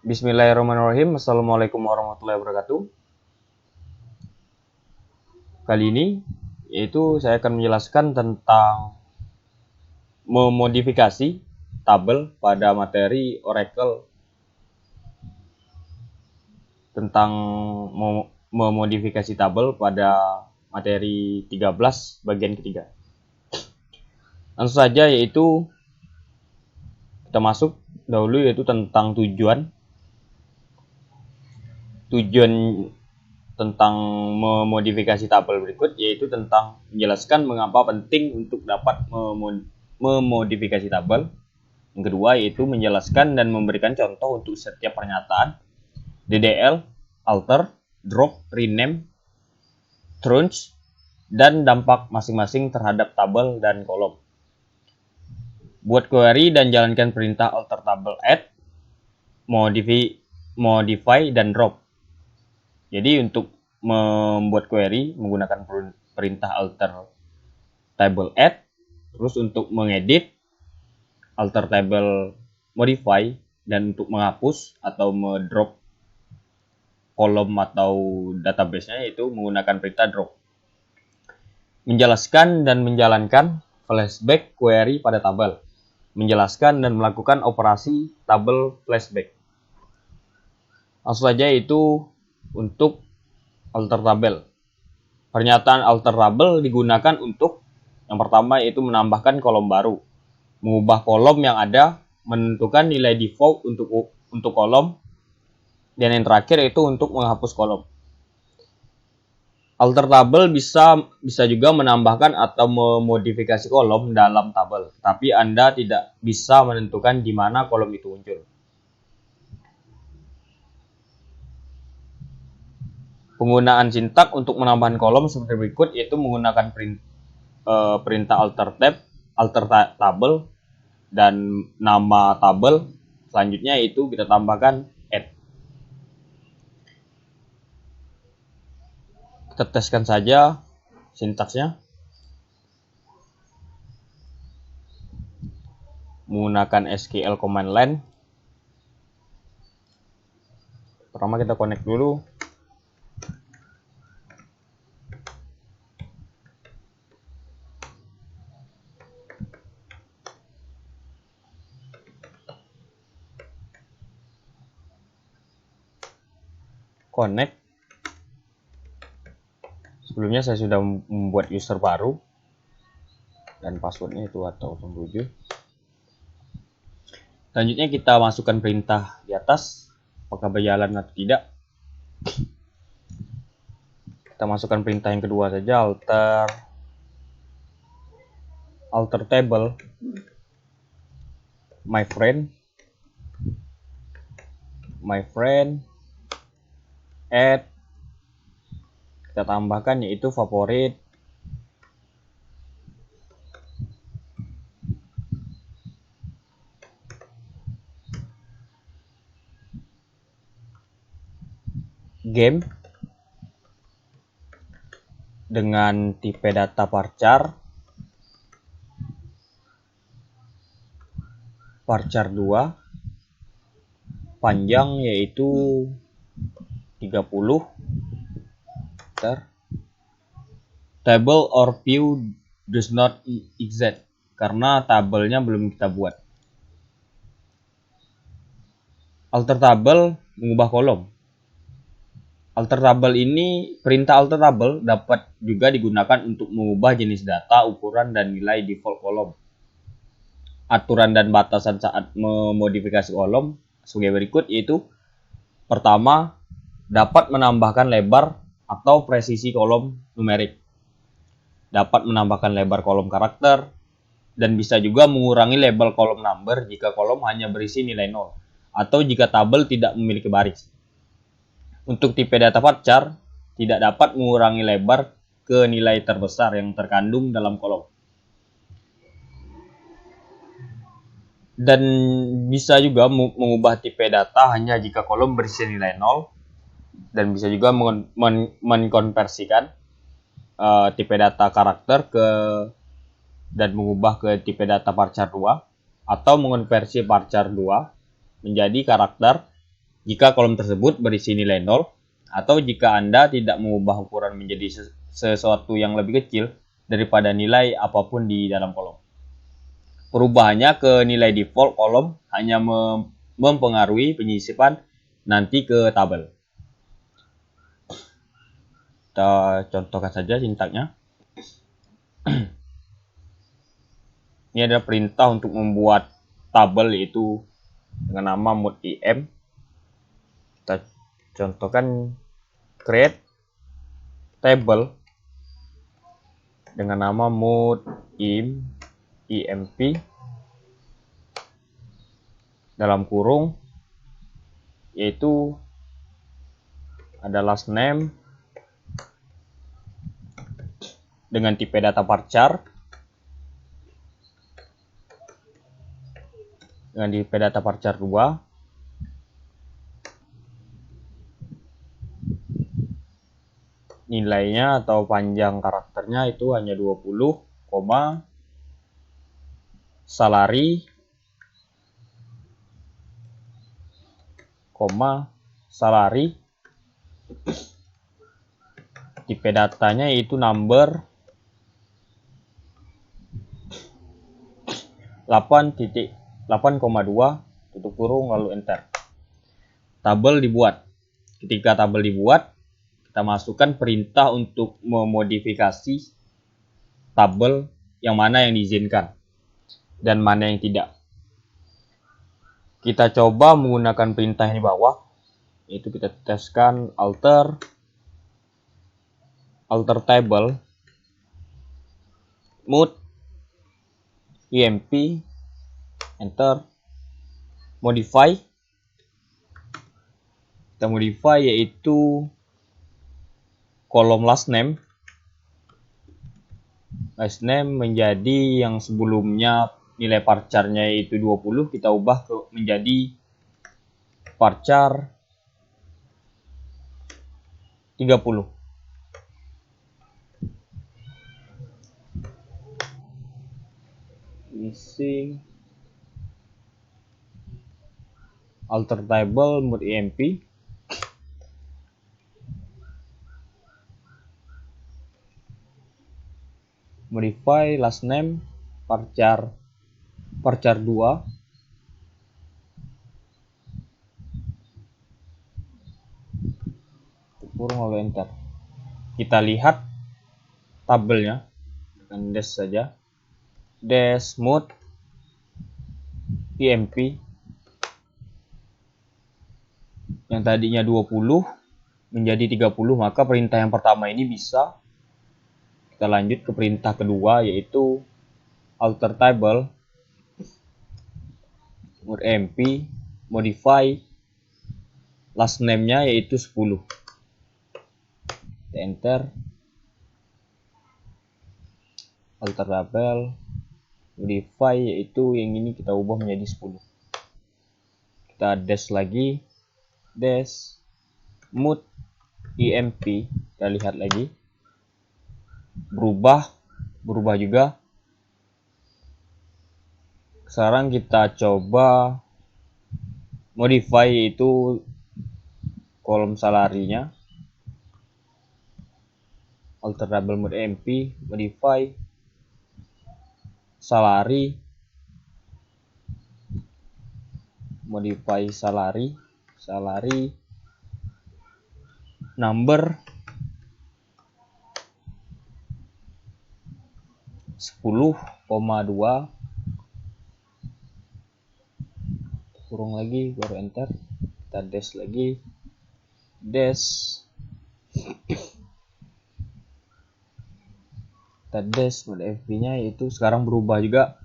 Bismillahirrahmanirrahim. Assalamualaikum warahmatullahi wabarakatuh. Kali ini saya akan menjelaskan tentang memodifikasi tabel pada materi Oracle, tentang memodifikasi tabel pada materi 13 bagian ketiga. Langsung saja, yaitu kita masuk dahulu, yaitu tentang tujuan tentang memodifikasi tabel berikut, yaitu tentang menjelaskan mengapa penting untuk dapat memodifikasi tabel. Yang kedua, yaitu menjelaskan dan memberikan contoh untuk setiap pernyataan DDL, alter, drop, rename, trunch, dan dampak masing-masing terhadap tabel dan kolom. Buat query dan jalankan perintah alter tabel add, modify, dan drop. Jadi untuk membuat query menggunakan perintah alter table add, terus untuk mengedit alter table modify, dan untuk menghapus atau mendrop kolom atau database-nya itu menggunakan perintah drop. Menjelaskan dan menjalankan flashback query pada tabel. Menjelaskan dan melakukan operasi tabel flashback. Langsung saja, itu untuk alter tabel. Pernyataan alter tabel digunakan untuk yang pertama, yaitu menambahkan kolom baru, mengubah kolom yang ada, menentukan nilai default untuk kolom, dan yang terakhir itu untuk menghapus kolom. Alter tabel bisa juga menambahkan atau memodifikasi kolom dalam tabel, tapi Anda tidak bisa menentukan di mana kolom itu muncul. Penggunaan sintak untuk menambahkan kolom seperti berikut, yaitu menggunakan perintah alter table, dan nama tabel. Selanjutnya itu kita tambahkan add. Kita teskan saja sintaksnya. Menggunakan SQL command line. Pertama kita connect dulu. Connect. Sebelumnya saya sudah membuat user baru dan passwordnya itu @07. Selanjutnya kita masukkan perintah di atas, apakah berjalan atau tidak. Kita masukkan perintah yang kedua saja, alter table my friend add. Kita tambahkan yaitu favorit, game dengan tipe data varchar 2, panjang yaitu 30. Table or view does not exist, karena tabelnya belum kita buat. Alter table mengubah kolom. Alter table ini, perintah alter table dapat juga digunakan untuk mengubah jenis data, ukuran, dan nilai default kolom. Aturan dan batasan saat memodifikasi kolom sebagai berikut, yaitu pertama, dapat menambahkan lebar atau presisi kolom numerik, dapat menambahkan lebar kolom karakter, dan bisa juga mengurangi label kolom number jika kolom hanya berisi nilai 0, atau jika tabel tidak memiliki baris. Untuk tipe data varchar, tidak dapat mengurangi lebar ke nilai terbesar yang terkandung dalam kolom. Dan bisa juga mengubah tipe data hanya jika kolom berisi nilai 0, dan bisa juga mengkonversikan tipe data karakter dan mengubah ke tipe data varchar 2, atau mengonversi varchar 2 menjadi karakter jika kolom tersebut berisi nilai 0, atau jika Anda tidak mengubah ukuran menjadi sesuatu yang lebih kecil daripada nilai apapun di dalam kolom. Perubahannya ke nilai default kolom hanya mempengaruhi penyisipan nanti ke tabel. Kita contohkan saja sintaknya. Ini adalah perintah untuk membuat tabel, yaitu dengan nama mode im. Kita contohkan create table dengan nama mode imp dalam kurung, yaitu ada last name dengan tipe data varchar, dengan tipe data varchar 2, nilainya atau panjang karakternya itu hanya 20, salary, tipe datanya itu number 8.8,2 tutup kurung lalu enter. Tabel dibuat. Ketika tabel dibuat, kita masukkan perintah untuk memodifikasi tabel yang mana yang diizinkan dan mana yang tidak. Kita coba menggunakan perintah yang di bawah, yaitu kita teskan alter table mode imp, enter. Modify, kita modify yaitu kolom last name menjadi yang sebelumnya nilai varcharnya yaitu 20, kita ubah menjadi varchar 30. Missing alter table mode imp, modify last name varchar 2, kurung lalu enter. Kita lihat tabelnya dengan dash saja, dash mode imp yang tadinya 20 menjadi 30, maka perintah yang pertama ini bisa. Kita lanjut ke perintah kedua, yaitu alter table mode imp, modify last name-nya yaitu 10. Kita enter. Alter table modify yaitu yang ini kita ubah menjadi 10. Kita dash lagi, dash mode imp, kita lihat lagi berubah juga. Sekarang kita coba modify yaitu kolom salarinya, alter table mode imp, modify salary, number 10,2 kurung lagi baru enter. Kita dash lagi, dash mode fp nya yaitu sekarang berubah juga,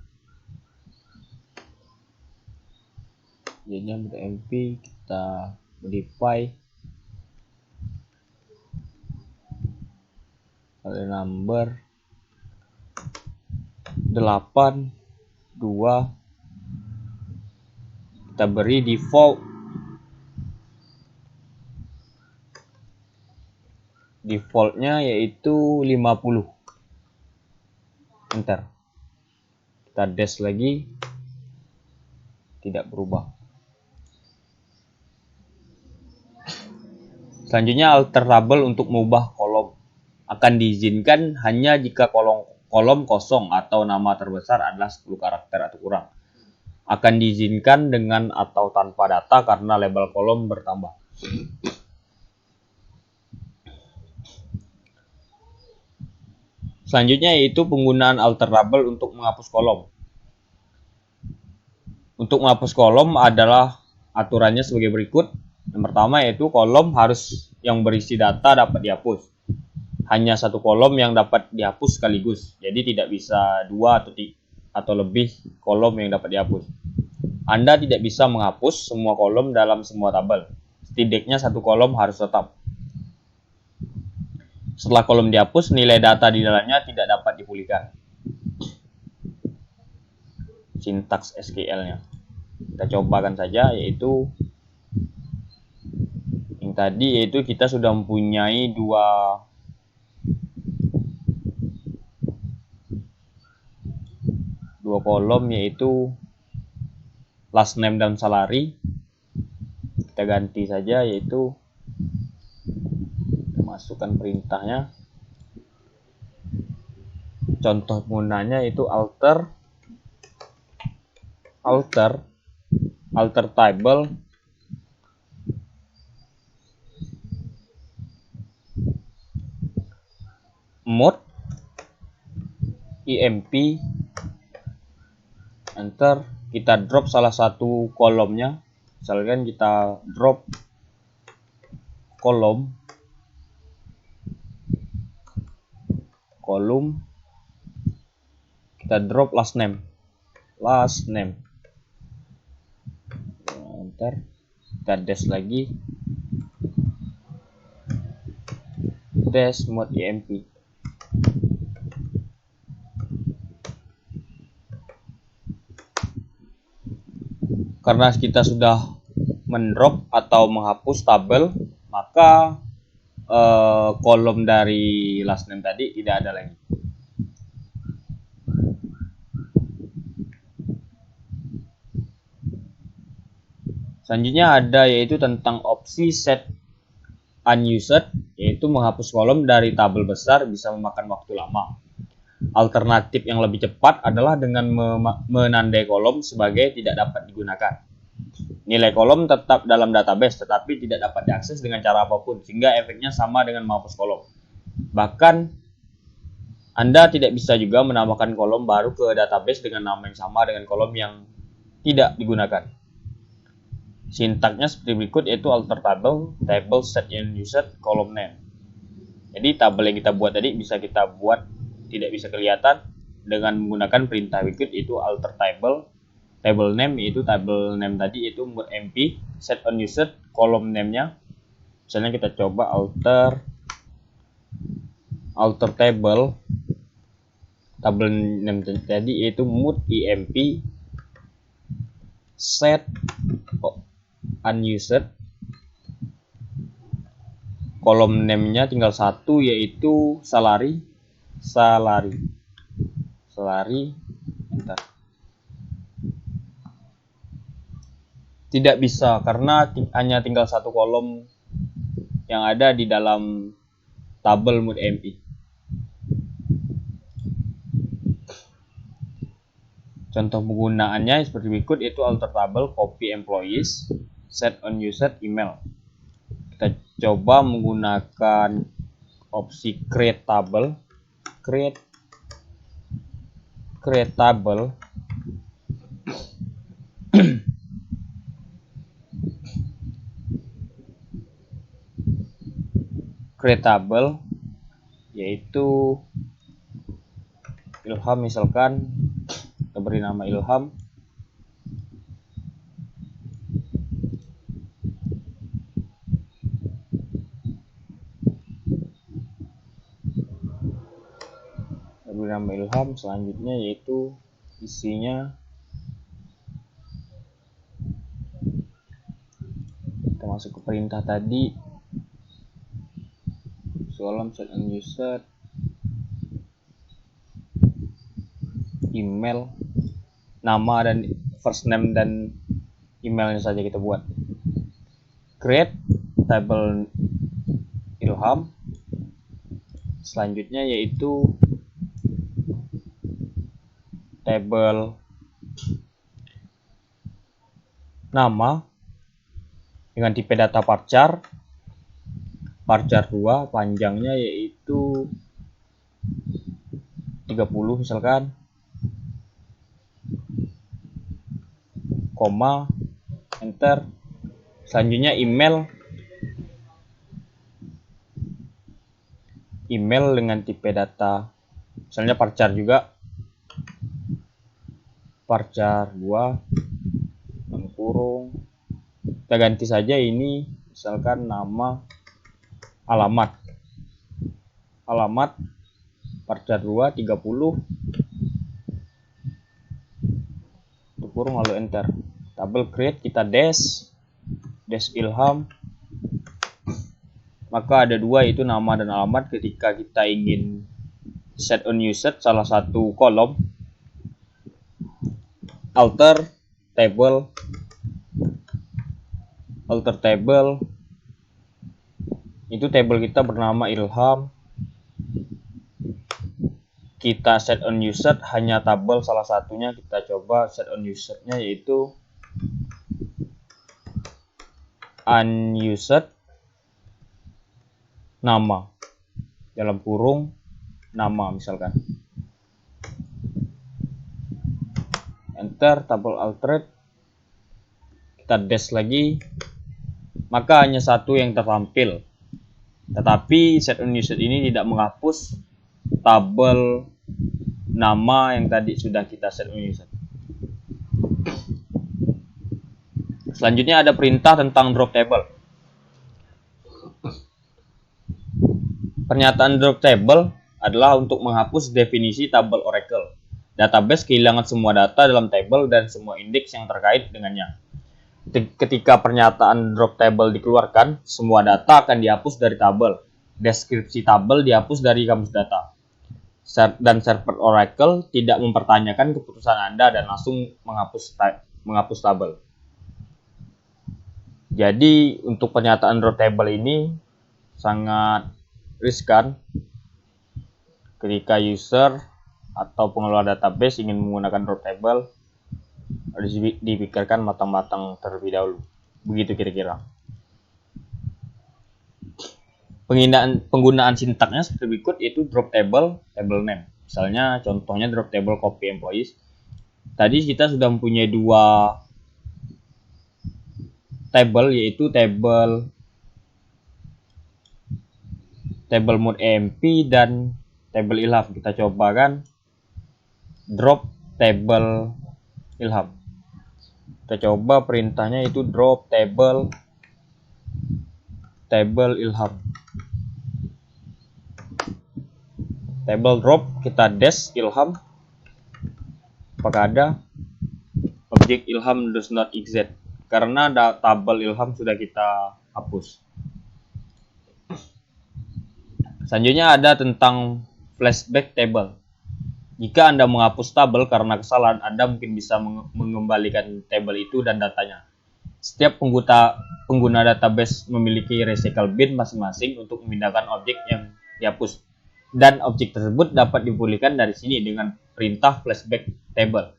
jadinya mode mp. Kita modify kali number 8, 2, kita beri defaultnya yaitu 50, enter. Kita dash lagi, tidak berubah. Selanjutnya alter tabel untuk mengubah kolom. Akan diizinkan hanya jika kolom kosong atau nama terbesar adalah 10 karakter atau kurang. Akan diizinkan dengan atau tanpa data karena label kolom bertambah. Selanjutnya yaitu penggunaan alter tabel untuk menghapus kolom. Untuk menghapus kolom adalah aturannya sebagai berikut. Yang pertama yaitu kolom yang berisi data dapat dihapus. Hanya satu kolom yang dapat dihapus sekaligus. Jadi tidak bisa 2 atau lebih kolom yang dapat dihapus. Anda tidak bisa menghapus semua kolom dalam semua tabel. Setidaknya satu kolom harus tetap. Setelah kolom dihapus, nilai data di dalamnya tidak dapat dipulihkan. Sintaks SQL-nya. Kita cobakan saja, yaitu yang tadi, yaitu kita sudah mempunyai dua kolom, yaitu last name dan salary. Kita ganti saja, yaitu masukkan perintahnya. Contoh penggunaannya yaitu alter table mode emp, enter. Kita drop salah satu kolomnya, misalkan kita drop kolom kita drop last name, enter. Kita dash lagi, dash mode emp. Karena kita sudah mendrop atau menghapus tabel, maka kolom dari last name tadi tidak ada lagi. Selanjutnya ada yaitu tentang opsi set unused, yaitu menghapus kolom dari tabel besar bisa memakan waktu lama. Alternatif yang lebih cepat adalah dengan menandai kolom sebagai tidak dapat digunakan. Nilai kolom tetap dalam database tetapi tidak dapat diakses dengan cara apapun, sehingga efeknya sama dengan menghapus kolom. Bahkan Anda tidak bisa juga menambahkan kolom baru ke database dengan nama yang sama dengan kolom yang tidak digunakan. Sintaknya seperti berikut, yaitu alter table set unused column name. Jadi tabel yang kita buat tadi bisa kita buat tidak bisa kelihatan dengan menggunakan perintah berikut, yaitu alter table name, yaitu table name tadi yaitu emp set unused column name-nya. Misalnya kita coba alter table name tadi yaitu emp set unused kolom name-nya tinggal satu, yaitu salary, enter. Tidak bisa karena hanya tinggal satu kolom yang ada di dalam tabel emp. Contoh penggunaannya seperti berikut, yaitu alter table copy employees set unused email. Kita coba menggunakan opsi create table yaitu Ilham, misalkan kita beri nama Ilham. Selanjutnya yaitu isinya kita masuk ke perintah tadi, column set unused email, nama dan first name dan emailnya saja kita buat. Create table ilham. Selanjutnya yaitu tabel nama dengan tipe data varchar 2, panjangnya yaitu 30 misalkan, koma, enter. Selanjutnya email dengan tipe data misalnya varchar juga, varchar 2 kurung. Kita ganti saja ini misalkan nama alamat varchar 2 30 kurung lalu enter. Double create, kita dash ilham. Maka ada dua, yaitu nama dan alamat. Ketika kita ingin set unused salah satu kolom, alter table itu table kita bernama ilham. Kita set unused hanya tabel salah satunya. Kita coba set unused-nya yaitu unused nama dalam kurung nama misalkan, enter. Tabel altered, kita dash lagi, maka hanya satu yang tertampil. Tetapi set unused ini tidak menghapus tabel nama yang tadi sudah kita set unused. Selanjutnya ada perintah tentang drop table. Pernyataan drop table adalah untuk menghapus definisi tabel Oracle. Database kehilangan semua data dalam tabel dan semua indeks yang terkait dengannya. Ketika pernyataan drop table dikeluarkan, semua data akan dihapus dari tabel. Deskripsi tabel dihapus dari kamus data. Dan server Oracle tidak mempertanyakan keputusan Anda dan langsung menghapus tabel. Jadi untuk pernyataan drop table ini sangat riskan ketika user atau pengelola database ingin menggunakan drop table. Harus dipikirkan matang-matang terlebih dahulu. Begitu kira-kira. Penggunaan sintaknya seperti berikut, yaitu drop table name. Misalnya contohnya drop table copy employees. Tadi kita sudah mempunyai dua table, yaitu table mode emp dan table ilham. Kita coba kan drop table ilham. Kita coba perintahnya itu drop table ilham. Table drop, kita dash ilham. Apakah ada? Objek ilham does not exist karena tabel ilham sudah kita hapus. Selanjutnya ada tentang flashback table. Jika Anda menghapus tabel karena kesalahan, Anda mungkin bisa mengembalikan tabel itu dan datanya. Setiap pengguna database memiliki recycle bin masing-masing untuk memindahkan objek yang dihapus. Dan objek tersebut dapat dipulihkan dari sini dengan perintah flashback table.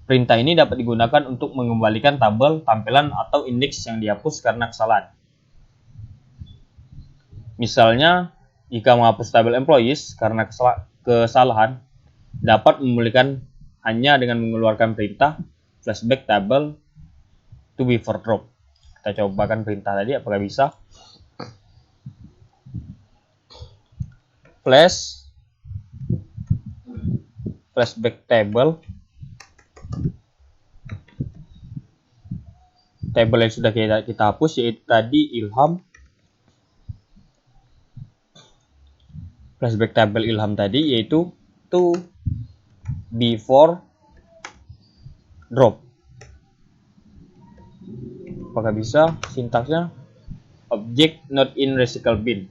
Perintah ini dapat digunakan untuk mengembalikan tabel, tampilan, atau indeks yang dihapus karena kesalahan. Misalnya, jika menghapus tabel employees karena kesalahan, dapat memulihkan hanya dengan mengeluarkan perintah flashback table to before drop. Kita cobakan perintah tadi apakah bisa. Flashback table yang sudah kita hapus, yaitu tadi ilham. Flashback table ilham tadi yaitu to before drop. Apakah bisa? Sintaksnya object not in recycle bin.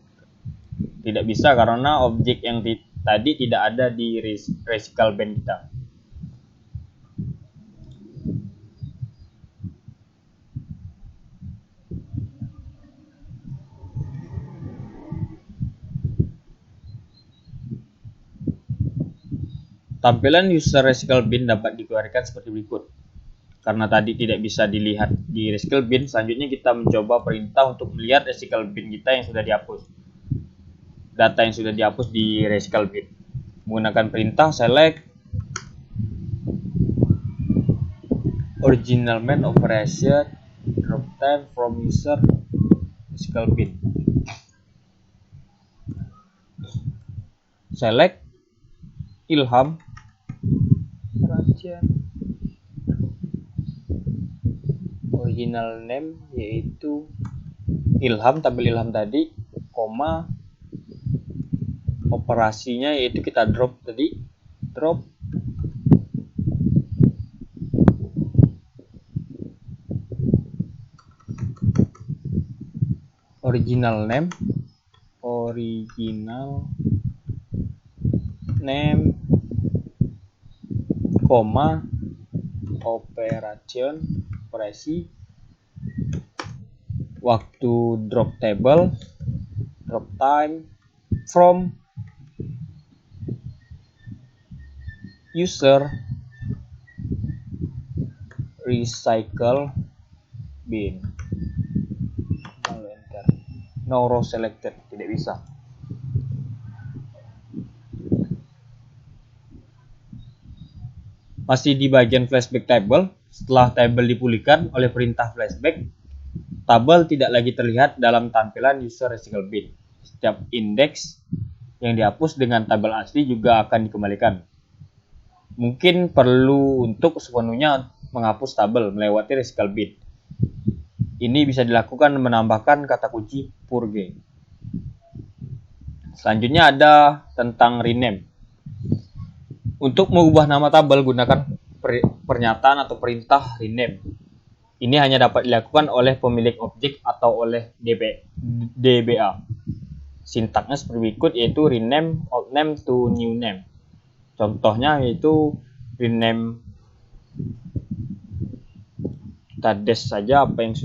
Tidak bisa karena objek yang tadi tidak ada di recycle bin kita. Tampilan user recycle bin dapat dikeluarkan seperti berikut. Karena tadi tidak bisa dilihat di recycle bin, selanjutnya kita mencoba perintah untuk melihat recycle bin kita yang sudah dihapus. Data yang sudah dihapus di recycle bin. Menggunakan perintah select original main operation drop time from user recycle bin. Select Ilham original name yaitu Ilham, tabel Ilham tadi, koma operasinya yaitu kita drop tadi, drop original name koma operasi waktu drop table drop time from user recycle bin. No row selected, tidak bisa. Masih di bagian flashback table, setelah table dipulihkan oleh perintah flashback, tabel tidak lagi terlihat dalam tampilan user recycle bin. Setiap indeks yang dihapus dengan tabel asli juga akan dikembalikan. Mungkin perlu untuk sepenuhnya menghapus tabel melewati recycle bin. Ini bisa dilakukan menambahkan kata kunci purge. Selanjutnya ada tentang rename. Untuk mengubah nama tabel gunakan pernyataan atau perintah rename. Ini hanya dapat dilakukan oleh pemilik objek atau oleh DBA. Sintaknya seperti berikut, yaitu rename old name to new name. Contohnya yaitu rename, kita dash saja apa yang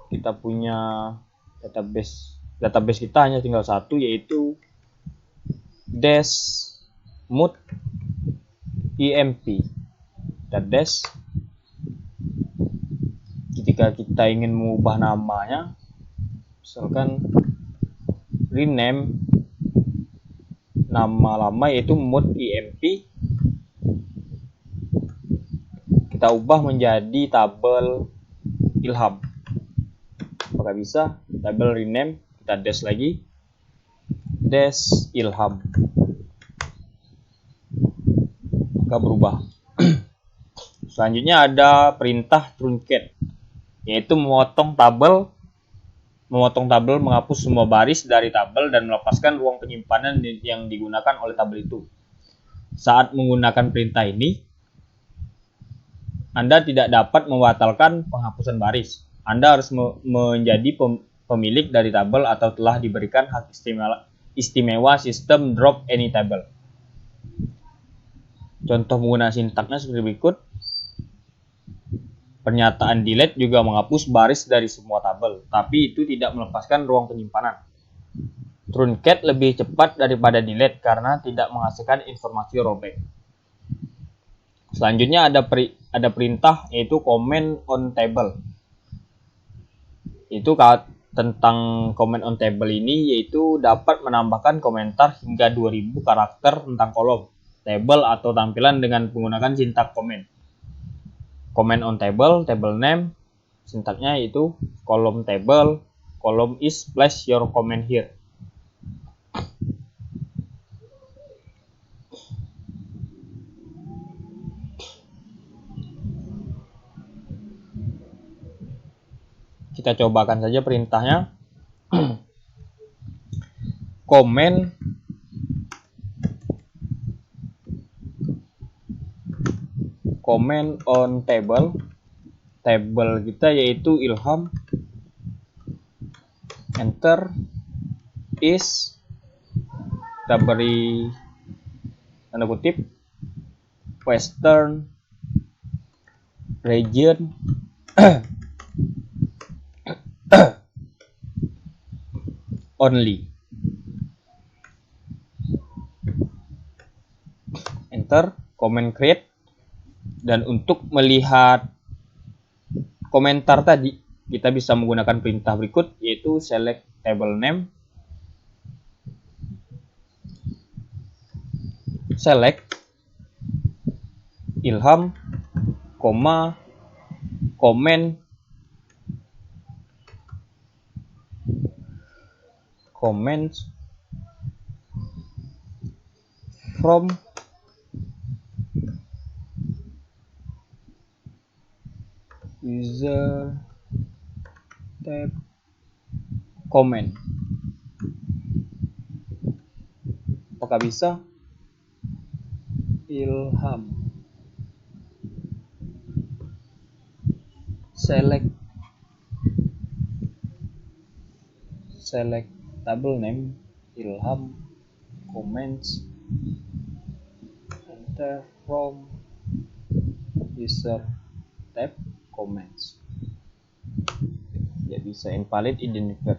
kita punya database kita hanya tinggal satu, yaitu dash mood emp. Kita dash ketika kita ingin mengubah namanya, misalkan rename nama lama yaitu mood emp, kita ubah menjadi tabel Ilham. Apakah bisa? Tabel rename, kita dash lagi, dash Ilham, maka berubah. Selanjutnya ada perintah truncate, yaitu memotong tabel, menghapus semua baris dari tabel dan melepaskan ruang penyimpanan yang digunakan oleh tabel itu. Saat menggunakan perintah ini, Anda tidak dapat membatalkan penghapusan baris. Anda harus menjadi pemilik dari tabel atau telah diberikan hak istimewa sistem drop any table. Contoh menggunakan sintaknya seperti berikut. Pernyataan delete juga menghapus baris dari semua tabel, tapi itu tidak melepaskan ruang penyimpanan. Truncate lebih cepat daripada delete karena tidak menghasilkan informasi rollback. Selanjutnya ada perintah yaitu comment on table. Itu tentang comment on table ini, yaitu dapat menambahkan komentar hingga 2000 karakter tentang kolom, table atau tampilan dengan menggunakan sintak comment. Comment on table, table name, sintaknya yaitu kolom table, kolom is place your comment here. Kita cobakan saja perintahnya. Comment on table kita yaitu Ilham, enter, is, kita beri tanda kutip, western region only, enter, comment create. Dan untuk melihat komentar tadi, kita bisa menggunakan perintah berikut, yaitu select table name, select Ilham, comment comments from user tab comment. Apakah bisa? Ilham, select table name Ilham, comments, enter from user tab comments. Ya, bisa invalid identifier.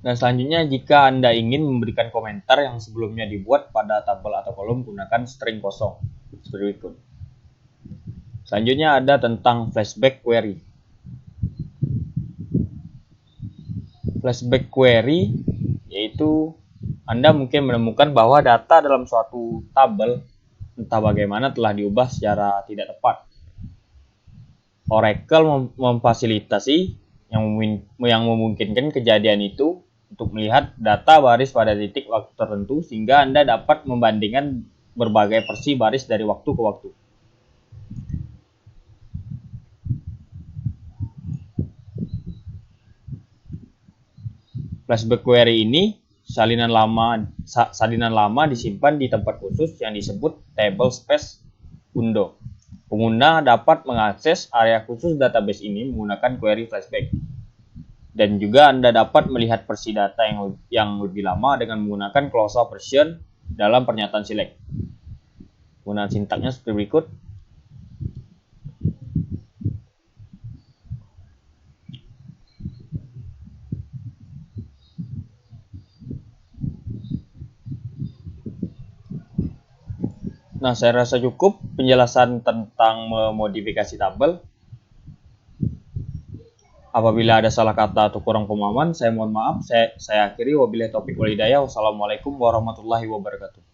Dan selanjutnya, jika Anda ingin memberikan komentar yang sebelumnya dibuat pada tabel atau kolom, gunakan string kosong seperti berikut. Selanjutnya ada tentang flashback query. Flashback query yaitu Anda mungkin menemukan bahwa data dalam suatu tabel entah bagaimana telah diubah secara tidak tepat. Oracle memfasilitasi yang memungkinkan kejadian itu untuk melihat data baris pada titik waktu tertentu sehingga Anda dapat membandingkan berbagai versi baris dari waktu ke waktu. Flashback query ini salinan lama disimpan di tempat khusus yang disebut table space window. Pengguna dapat mengakses area khusus database ini menggunakan query flashback. Dan juga Anda dapat melihat versi data yang lebih lama dengan menggunakan closeup version dalam pernyataan select. Penggunaan sintaknya seperti berikut. Nah, saya rasa cukup penjelasan tentang memodifikasi tabel. Apabila ada salah kata atau kurang pemahaman, saya mohon maaf. Saya akhiri. Wabillahi taufiq wal hidayah. Wassalamualaikum warahmatullahi wabarakatuh.